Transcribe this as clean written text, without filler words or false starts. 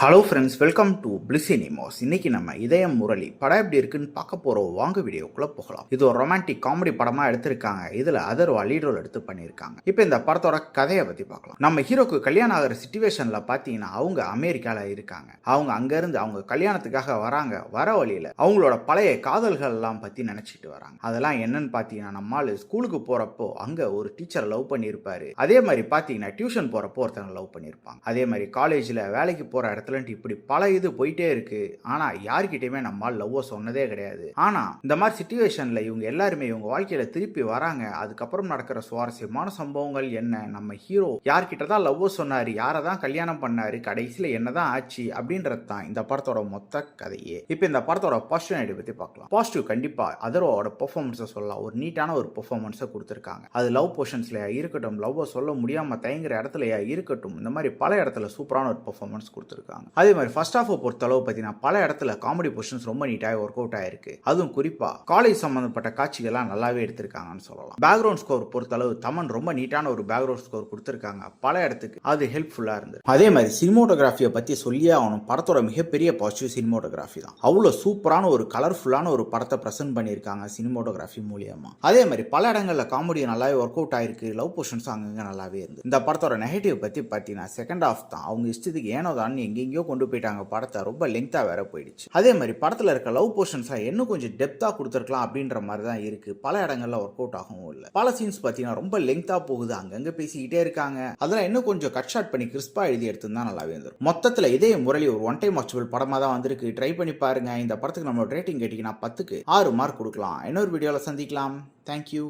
Hello friends, welcome to bliss cinemas. இன்னைக்கு நம்ம இதயம் முரளி படம் எப்படி இருக்குன்னு பார்க்க போறோம். வாங்க வீடியோக்குள்ள போகலாம். இது ஒரு ரொமான்டிக் காமெடி படமா எடுத்திருக்காங்க. இதுல அதர்வா லீட் ரோல் எடுத்து பண்ணியிருக்காங்க. இப்போ இந்த படத்தோட கதையை பத்தி பார்க்கலாம். நம்ம ஹீரோக்கு கல்யாணம் ஆகிற சிச்சுவேஷன்ல பாத்தீங்கன்னா அவங்க அமெரிக்கால இருக்காங்க. அவங்க அங்க இருந்து அவங்க கல்யாணத்துக்காக வராங்க. வர வழியில அவங்களோட பழைய காதல்கள் எல்லாம் பத்தி நினைச்சிட்டு வராங்க. அதெல்லாம் என்னன்னு பாத்தீங்கன்னா, நம்மால் ஸ்கூலுக்கு போறப்போ அங்க ஒரு டீச்சரை லவ் பண்ணியிருப்பாரு. அதே மாதிரி பாத்தீங்கன்னா டியூஷன் போறப்போ ஒருத்தங்க லவ் பண்ணியிருப்பாங்க. அதே மாதிரி காலேஜ்ல வேலைக்கு போற இடத்துல இப்படி பல இது போயிட்டே இருக்கு. ஆனா யார்கிட்டயுமே நம்மால் லவ் சொன்னதே கிடையாது. ஆனா இந்த மாதிரி சிச்சுவேஷன்ல இவங்க எல்லாருமே இவங்க வாழ்க்கையில திருப்பி வராங்க. அதுக்கப்புறம் நடக்கிற சுவாரஸ்யமான சம்பவங்கள் என்ன, நம்ம ஹீரோ யார்கிட்ட தான் லவ் சொன்னாரு, யாரை தான் கல்யாணம் பண்ணாரு, கடைசியில என்னதான் ஆச்சு அப்படின்றது தான் இந்த படத்தோட மொத்த கதையே. இப்போ இந்த படத்தோட பாசிட்டிவ் பத்தி பார்க்கலாம். பாசிட்டிவ் கண்டிப்பா அதர்வாவோட பெர்ஃபார்மன்ஸை சொல்லலாம். ஒரு நீட்டான ஒரு பெர்ஃபார்மன்ஸை கொடுத்துருக்காங்க. அது லவ் போர்ஷன்ஸ்லயா இருக்கட்டும், லவ் சொல்ல முடியாம தயங்குற இடத்துலயா இருக்கட்டும், இந்த மாதிரி பல இடத்துல சூப்பரான ஒரு பெர்ஃபார்மன்ஸ் கொடுத்துருக்காங்க. அதே மாதிரி ஃபர்ஸ்ட் ஹாஃப் பொறுத்தளவு பார்த்தீங்கன்னா பல இடத்துல காமெடி பொசிஷன்ஸ் ரொம்ப நீட்டாக ஒர்க் அவுட் ஆயிருக்கு. அதுவும் குறிப்பா காலேஜ் சம்பந்தப்பட்ட காட்சிகள்லாம் நல்லாவே எடுத்திருக்காங்கன்னு சொல்லலாம். பேக்ரவுண்ட் ஸ்கோர் பொறுத்தளவு தமன் ரொம்ப நீட்டான ஒரு பேக்ரவுண்ட் ஸ்கோர் கொடுத்திருக்காங்க. பல இடத்துக்கு அது ஹெல்ப்ஃபுல்லா இருந்தது. அதே மாதிரி சினிமோட்டோகிராஃபியை பத்தி சொல்லியே ஆகணும். படத்தோட மிகப்பெரிய பாசிட்டிவ் சினிமோட்டோகிராஃபி தான். அவ்வளோ சூப்பரான ஒரு கலர்ஃபுல்லான ஒரு படத்தை பிரசன்ட் பண்ணியிருக்காங்க சினிமோட்டோகிராஃபி மூலியமா. அதே மாதிரி பல இடங்கள்ல காமெடி நல்லாவே ஒர்க் அவுட் ஆயிருக்கு. லவ் பொசிஷன்ஸ் அங்கங்க நல்லாவே இருந்து. இந்த படத்தோட நெகட்டிவ் பத்தி பார்த்தீங்கன்னா செகண்ட் ஹாஃப் தான். அவங்க இஷ்டத்துக்கு ஏனோ தான் எங்கெங்கயோ கொண்டு போயிட்டாங்க. படத்தை ரொம்ப லெங்தா வேற போயிடுச்சு. அதே மாதிரி படத்துல இருக்க லவ் போர்ஷன்ஸ் இன்னும் கொஞ்சம் டெப்தா கொடுத்துருக்கலாம் அப்படின்ற மாதிரி தான் இருக்கு. பல இடங்கள்ல ஒர்க் அவுட் ஆகவும் இல்லை. பல சீன்ஸ் பார்த்தீங்கன்னா ரொம்ப லெங்தா போகுது. அங்கங்க பேசிக்கிட்டே இருக்காங்க. அதெல்லாம் இன்னும் கொஞ்சம் கட் ஷாட் பண்ணி கிறிஸ்பா எழுதி எடுத்துதான் நல்லாவே இருந்தது. மொத்தத்துல இதே முரளி ஒரு ஒன் டைம் வாட்சபிள் படமா தான் வந்திருக்கு. ட்ரை பண்ணி பாருங்க. இந்த படத்துக்கு நம்மளோட ரேட்டிங் கேட்டீங்கன்னா 10க்கு 6 மார்க் கொடுக்கலாம். இன்னொரு வீடியோல சந்திக்கலாம். தேங்க்யூ.